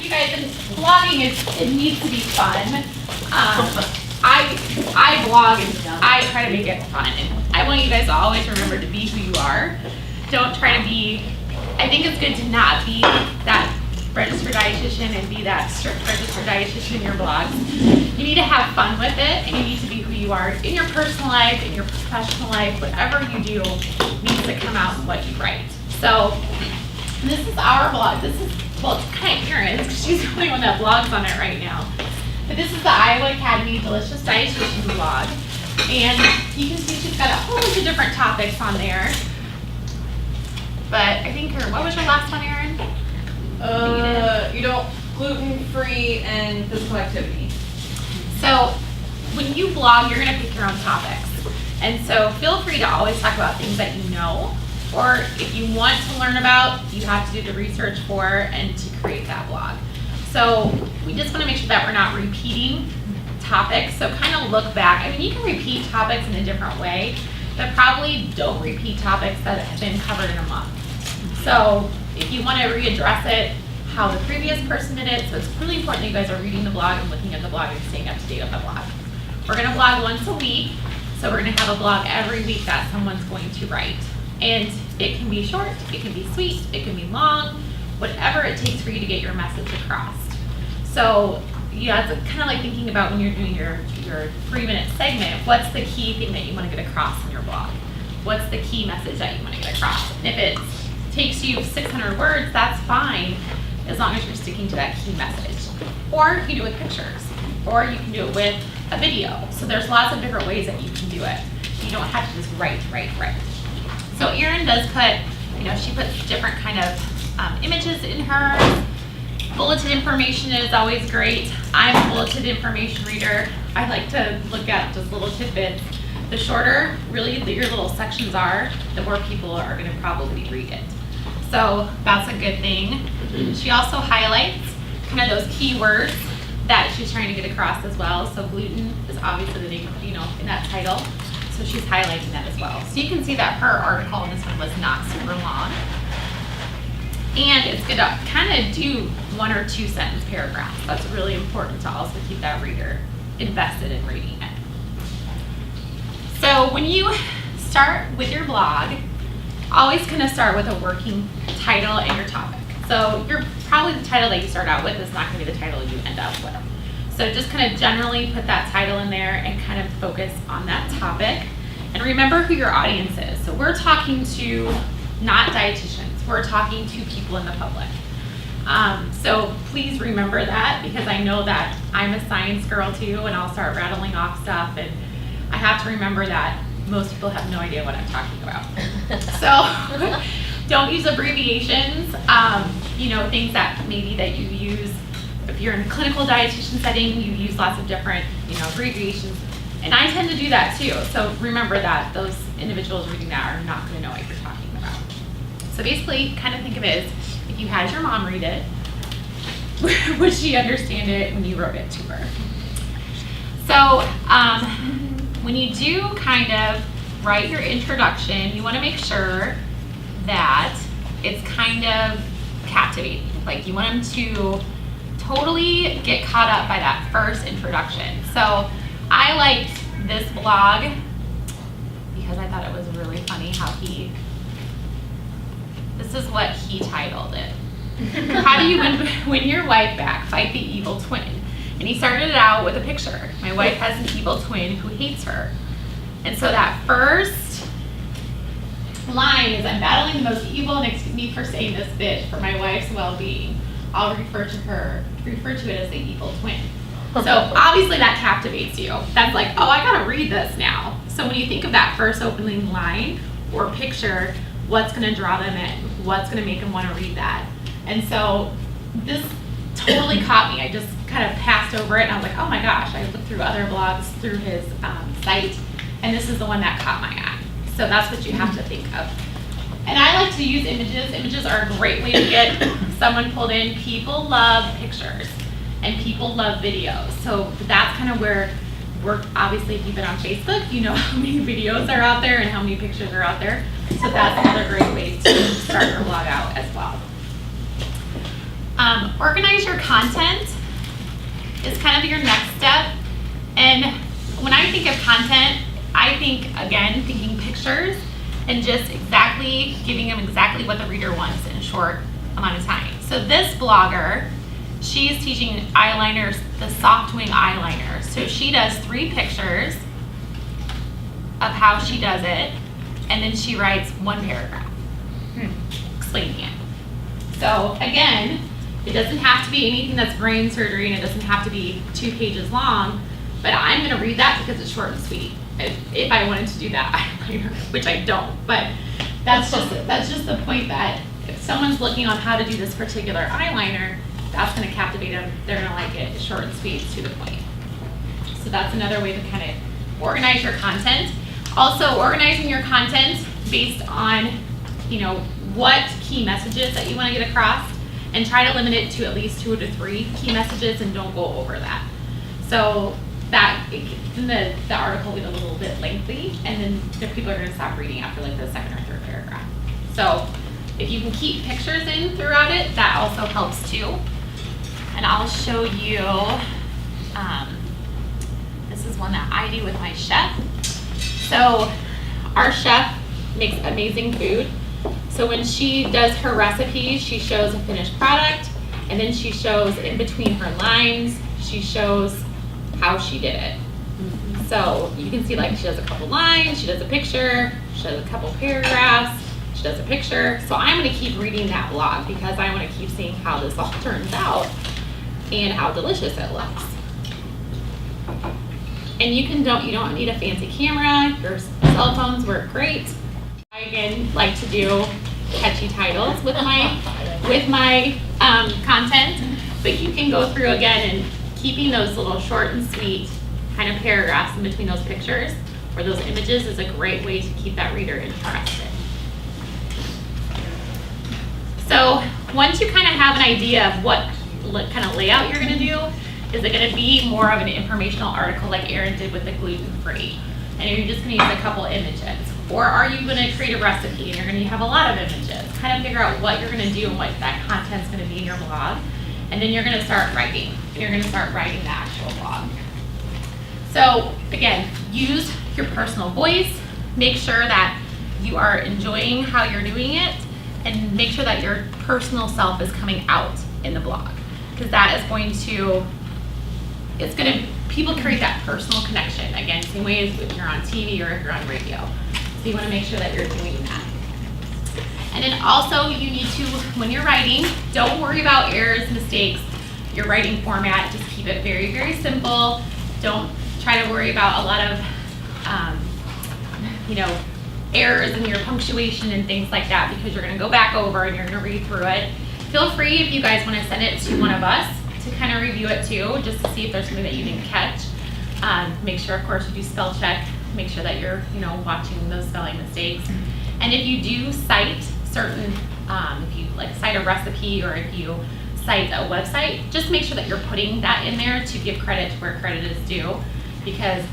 you guys, and blogging it needs to be fun. I blog and I try to make it fun, and I want you guys to always remember to be who you are. Don't try to be. I think it's good to not be that registered dietitian and be that strict registered dietitian in your blogs. You need to have fun with it, and you need to be who you are in your personal life, in your professional life. Whatever you do needs to come out in what you write. So this is our blog. This is, well, it's kind of Erin's because she's the only one that blogs on it right now. But this is the Iowa Academy Delicious Dietitian blog. And you can see she's got a whole bunch of different topics on there. But I think what was your last one, Erin? Gluten-free and physical activity. So when you blog, you're going to pick your own topics. And so feel free to always talk about things that you know, or if you want to learn about, you have to do the research for and to create that blog. So we just want to make sure that we're not repeating topics. So kind of look back. I mean, you can repeat topics in a different way, but probably don't repeat topics that have been covered in a month. So if you want to readdress it, how the previous person did it, so it's really important that you guys are reading the blog and looking at the blog and staying up to date on the blog. We're going to blog once a week, so we're going to have a blog every week that someone's going to write. And it can be short, it can be sweet, it can be long, whatever it takes for you to get your message across. So yeah, it's kind of like thinking about when you're doing your 3-minute segment, what's the key thing that you want to get across in your blog? What's the key message that you want to get across? And if it takes you 600 words, that's fine, as long as you're sticking to that key message. Or you can do it with pictures, or you can do it with a video. So there's lots of different ways that you can do it. You don't have to just write. So Erin does put, she puts different kind of images in her. Bulleted information is always great. I'm a bulleted information reader. I like to look at just little tidbits. The shorter really your little sections are, the more people are going to probably read it. So that's a good thing. She also highlights kind of those keywords that she's trying to get across as well. So gluten is obviously the name, in that title. So she's highlighting that as well. So you can see that her article in this one was not super long. And it's going to kind of do 1 or 2 sentence paragraphs. That's really important to also keep that reader invested in reading it. So when you start with your blog, always going to start with a working title and your topic. So probably the title that you start out with is not going to be the title you end up with. So just kind of generally put that title in there and kind of focus on that topic. And remember who your audience is. So we're talking to not dietitians. We're talking to people in the public. So please remember that, because I know that I'm a science girl too, and I'll start rattling off stuff, and I have to remember that most people have no idea what I'm talking about. So don't use abbreviations, things that maybe that you use. If you're in a clinical dietitian setting, you use lots of different, abbreviations. And I tend to do that too. So remember that those individuals reading that are not going to know what you're talking about. So basically, kind of think of it as if you had your mom read it, would she understand it when you wrote it to her? So when you do kind of write your introduction, you want to make sure that it's kind of captivating. Like you want them to totally get caught up by that first introduction. So I liked this blog because I thought it was really funny how this is what he titled it. How do you win your wife back? Fight the evil twin. And he started it out with a picture. My wife has an evil twin who hates her. And so that first line is, I'm battling the most evil, and excuse me for saying this bitch, for my wife's well-being. I'll refer to it as the evil twin. So obviously that captivates you. That's like, oh, I gotta read this now. So when you think of that first opening line or picture, what's gonna draw them in? What's gonna make them wanna read that? And so this totally caught me. I just kind of passed over it and I was like, oh my gosh, I looked through other blogs through his site, and this is the one that caught my eye. So that's what you have to think of. And I like to use images. Images are a great way to get someone pulled in. People love pictures and people love videos. So that's kind of where obviously if you've been on Facebook, you know how many videos are out there and how many pictures are out there. So that's another great way to start your blog out as well. Organize your content is kind of your next step. And when I think of content, I think, again, thinking pictures and just exactly giving them exactly what the reader wants in a short amount of time. So this blogger, she's teaching eyeliners, the soft wing eyeliner. So she does 3 pictures of how she does it, and then she writes 1 paragraph explaining it. So again, it doesn't have to be anything that's brain surgery, and it doesn't have to be 2 pages long, but I'm gonna read that because it's short and sweet. If I wanted to do that, which I don't, but that's just the point that if someone's looking on how to do this particular eyeliner, that's gonna captivate them. They're gonna like it. It's short and sweet, to the point. So that's another way to kind of organize your content. Also, organizing your content based on, what key messages that you want to get across, and try to limit it to at least 2 to 3 key messages, and don't go over that. So that the article will get a little bit lengthy, and then the people are going to stop reading after like the 2nd or 3rd paragraph. So if you can keep pictures in throughout it, that also helps too. And I'll show you, this is one that I do with my chef. So our chef makes amazing food. So when she does her recipes, she shows a finished product, and then she shows in between her lines, she shows how she did it. So you can see like she does a couple lines, she does a picture, she does a couple paragraphs, she does a picture. So I'm gonna keep reading that blog because I wanna keep seeing how this all turns out and how delicious it looks. And you don't need a fancy camera, your cell phones work great. I again like to do catchy titles with my content, but you can go through again and keeping those little short and sweet kind of paragraphs in between those pictures or those images is a great way to keep that reader interested. So once you kind of have an idea of what kind of layout you're going to do, is it going to be more of an informational article like Erin did with the gluten-free? And you're just going to use a couple images? Or are you going to create a recipe and you're going to have a lot of images? Kind of figure out what you're going to do and what that content's going to be in your blog. And then you're going to start writing. And you're going to start writing the actual blog. So again, use your personal voice. Make sure that you are enjoying how you're doing it. And make sure that your personal self is coming out in the blog. Because that is going to, people create that personal connection. Again, same way as if you're on TV or if you're on radio. So you want to make sure that you're doing that. And then also you need to, when you're writing, don't worry about errors, mistakes, your writing format. Just keep it very, very simple. Don't try to worry about a lot of, errors in your punctuation and things like that, because you're going to go back over and you're going to read through it. Feel free, if you guys want to send it to one of us, to kind of review it too, just to see if there's something that you didn't catch. Make sure, of course, you do spell check. Make sure that you're, watching those spelling mistakes. And if you do cite certain, if you cite a recipe or if you cite a website, just make sure that you're putting that in there to give credit to where credit is due, because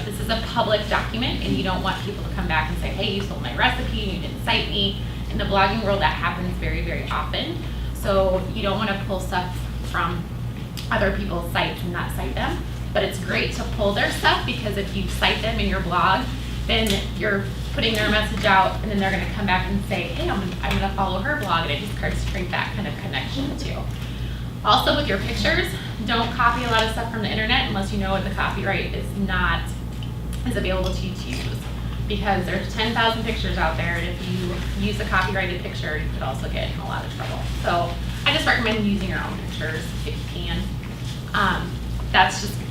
this is a public document and you don't want people to come back and say, hey, you stole my recipe and you didn't cite me. In the blogging world, that happens very, very often. So you don't want to pull stuff from other people's sites and not cite them. But it's great to pull their stuff, because if you cite them in your blog, then you're putting their message out, and then they're going to come back and say, hey, I'm going to follow her blog, and it just starts to create that kind of connection too. Also with your pictures, don't copy a lot of stuff from the internet unless you know what the copyright is available to you to use, because there's 10,000 pictures out there, and if you use a copyrighted picture, you could also get in a lot of trouble. So I just recommend using your own pictures if you can.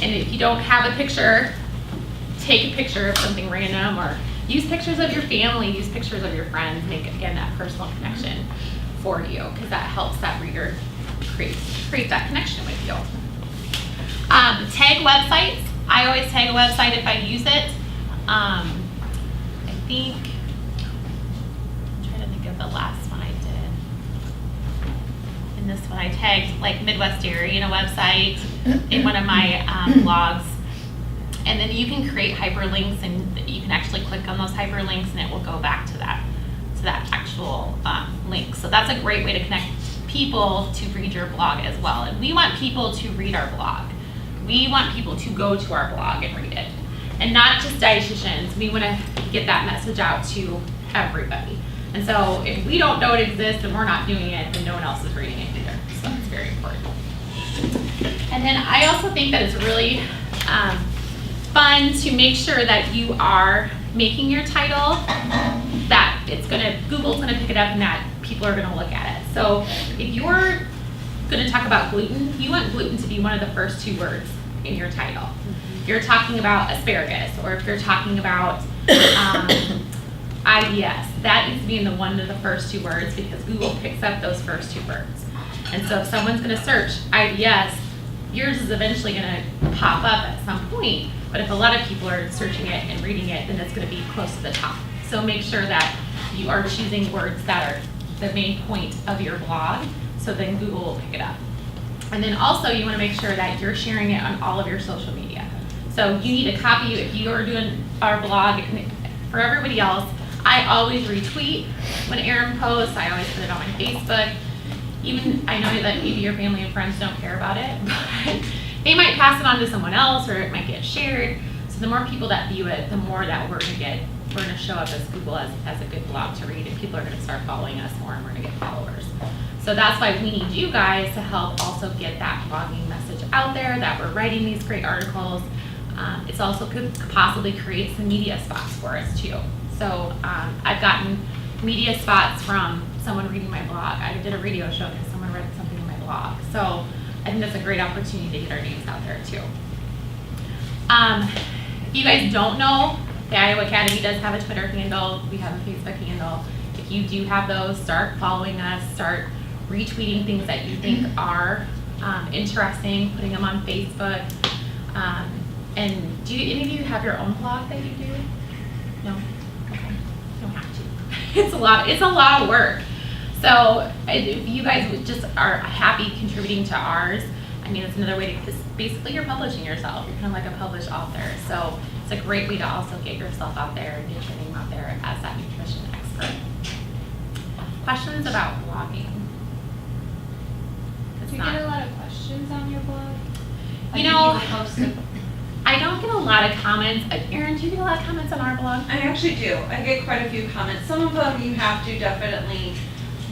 And if you don't have a picture, take a picture of something random, or use pictures of your family, use pictures of your friends, make, again, that personal connection for you, because that helps that reader create that connection with you. Tag websites. I always tag a website if I use it. I'm trying to think of the last one I did. In this one I tagged Midwest Dairy in a website in one of my blogs. And then you can create hyperlinks, and you can actually click on those hyperlinks and it will go back to that actual link. So that's a great way to connect people to read your blog as well. And we want people to read our blog. We want people to go to our blog and read it. And not just dietitians. We want to get that message out to everybody. And so if we don't know it exists and we're not doing it, then no one else is reading it either. So it's very important. And then I also think that it's really fun to make sure that you are making your title that Google's gonna pick it up and that people are gonna look at it. So if you're gonna talk about gluten, you want gluten to be one of the first 2 words in your title. If you're talking about asparagus, or if you're talking about IBS, that needs to be in one of the first 2 words because Google picks up those first 2 words. And so if someone's gonna search IBS, yours is eventually gonna pop up at some point, but if a lot of people are searching it and reading it, then it's gonna be close to the top. So make sure that you are choosing words that are the main point of your blog, so then Google will pick it up. And then also you wanna make sure that you're sharing it on all of your social media. So you need a copy, if you are doing our blog, and for everybody else, I always retweet when Erin posts, I always put it on my Facebook. Even, I know that maybe your family and friends don't care about it, but they might pass it on to someone else or it might get shared. So the more people that view it, the more that we're gonna show up as Google as a good blog to read, and people are gonna start following us more and we're gonna get followers. So that's why we need you guys to help also get that blogging message out there, that we're writing these great articles. It's also could possibly create some media spots for us too. So I've gotten media spots from someone reading my blog. I did a radio show because someone read something in my blog. So I think that's a great opportunity to get our names out there too. If you guys don't know, the Iowa Academy does have a Twitter handle. We have a Facebook handle. If you do have those, start following us, start retweeting things that you think are interesting, putting them on Facebook. And do any of you have your own blog that you do? No? Okay. You don't have to. It's a lot of work. So if you guys just are happy contributing to ours, I mean, it's another way to, because basically you're publishing yourself. You're kind of like a published author. So it's a great way to also get yourself out there and get your name out there as that nutrition expert. Questions about blogging? Do you get a lot of questions on your blog? You know, Like, people post it? I don't get a lot of comments. Erin, do you get a lot of comments on our blog? I actually do. I get quite a few comments. Some of them you have to definitely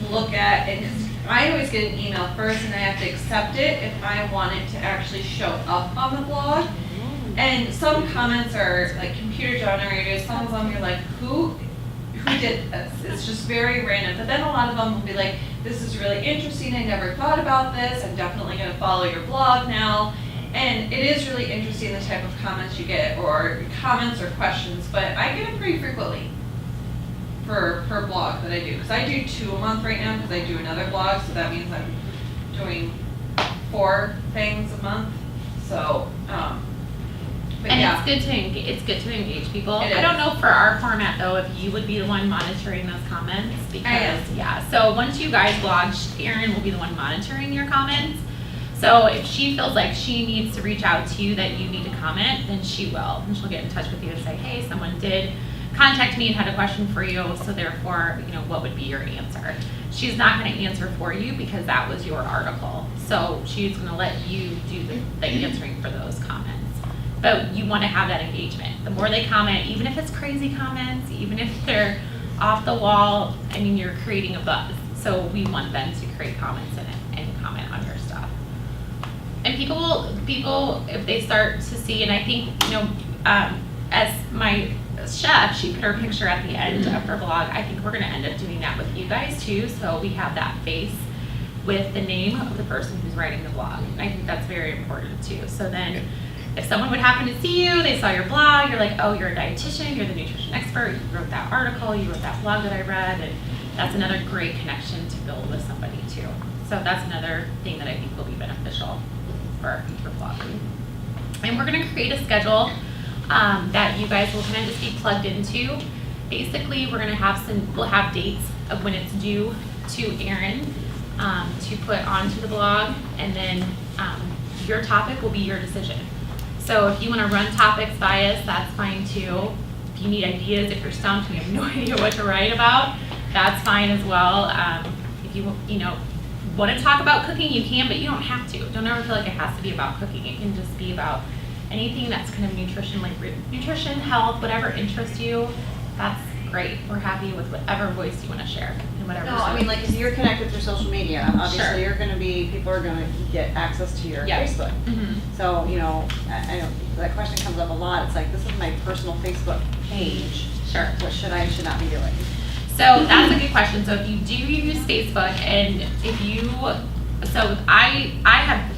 look at, and 'cause I always get an email first and I have to accept it if I want it to actually show up on the blog. And some comments are like computer generated. Some of them you're like, who did this? It's just very random. But then a lot of them will be like, this is really interesting. I never thought about this. I'm definitely going to follow your blog now. And it is really interesting the type of comments you get, or comments or questions, but I get them pretty frequently per blog that I do. Because I do 2 a month right now because I do another blog, so that means I'm doing 4 things a month. So, but And yeah. it's good to engage people. It I don't is. know for our format though, if you would be the one monitoring those comments, because am. yeah. So once you guys blog, Erin will be the one monitoring your comments. So if she feels like she needs to reach out to you that you need to comment, then she will. And she'll get in touch with you and say, hey, someone did contact me and had a question for you, so therefore, what would be your answer? She's not going to answer for you because that was your article. So she's going to let you do the answering for those comments. But you want to have that engagement. The more they comment, even if it's crazy comments, even if they're off the wall, I mean, you're creating a buzz. So we want them to create comments in it and comment on your stuff. And people, if they start to see, and I think, as my chef, she put her picture at the end of her blog. I think we're going to end up doing that with you guys too. So we have that face with the name of the person who's writing the blog. And I think that's very important too. So then if someone would happen to see you, they saw your blog, you're like, oh, you're a dietitian, you're the nutrition expert, you wrote that article, you wrote that blog that I read, and that's another great connection to build with somebody too. So that's another thing that I think will be beneficial for our future blogging. And we're going to create a schedule that you guys will kind of just be plugged into. Basically, we're going to we'll have dates of when it's due to Erin to put onto the blog, and then your topic will be your decision. So if you want to run topics by us, that's fine too. If you need ideas, if you're stumped and you have no idea what to write about, that's fine as well. If you want to talk about cooking, you can, but you don't have to. Don't ever feel like it has to be about cooking. It can just be about anything that's kind of nutrition, like nutrition, health, whatever interests you. That's great. We're happy with whatever voice you want to share and whatever. No, I mean, like, if you're connected through social media, Sure. obviously you're gonna be, people are gonna get access to your Yep. Facebook. Mhm. So, you know, I know, that question comes up a lot, it's like, this is my personal Facebook page, Sure. what should I, should not be doing? So that's a good question. So if you do use Facebook, and if you, so I have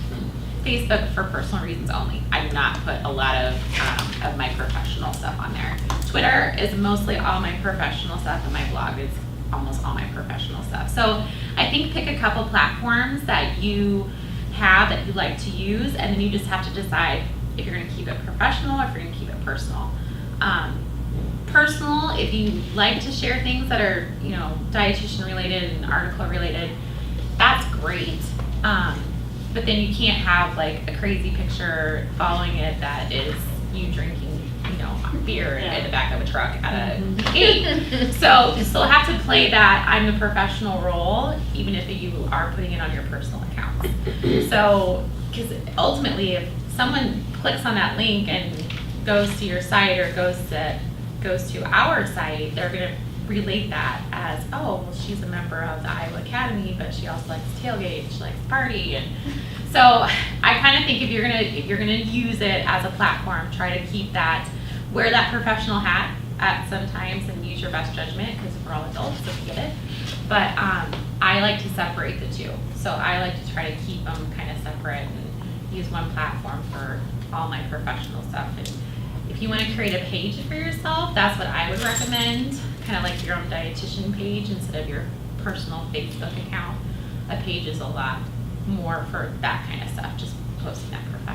Facebook for personal reasons only. I do not put a lot of my professional stuff on there. Twitter is mostly all my professional stuff, and my blog is almost all my professional stuff. So I think pick a couple platforms that you have that you like to use, and then you just have to decide if you're going to keep it professional or if you're going to keep it personal. Personal, if you like to share things that are, you know, dietitian related and article related, that's great. But then you can't have like a crazy picture following it that is you drinking, you know, beer in the back of a truck at a gate. So you still have to play that I'm the professional role, even if you are putting it on your personal account. So, because ultimately, if someone clicks on that link and goes to your site or goes to our site, they're going to relate that as, oh, well, she's a member of the Iowa Academy, but she also likes to tailgate, she likes to party, and so I kind of think if you're gonna use it as a platform, try to keep that, wear that professional hat at sometimes and use your best judgment, because we're all adults, so we get it. But I like to separate the two, so I like to try to keep them kind of separate and use one platform for all my professional stuff. And if you want to create a page for yourself, that's what I would recommend. Kind of like your own dietitian page instead of your personal Facebook account. A page is a lot more for that kind of stuff, just posting that professional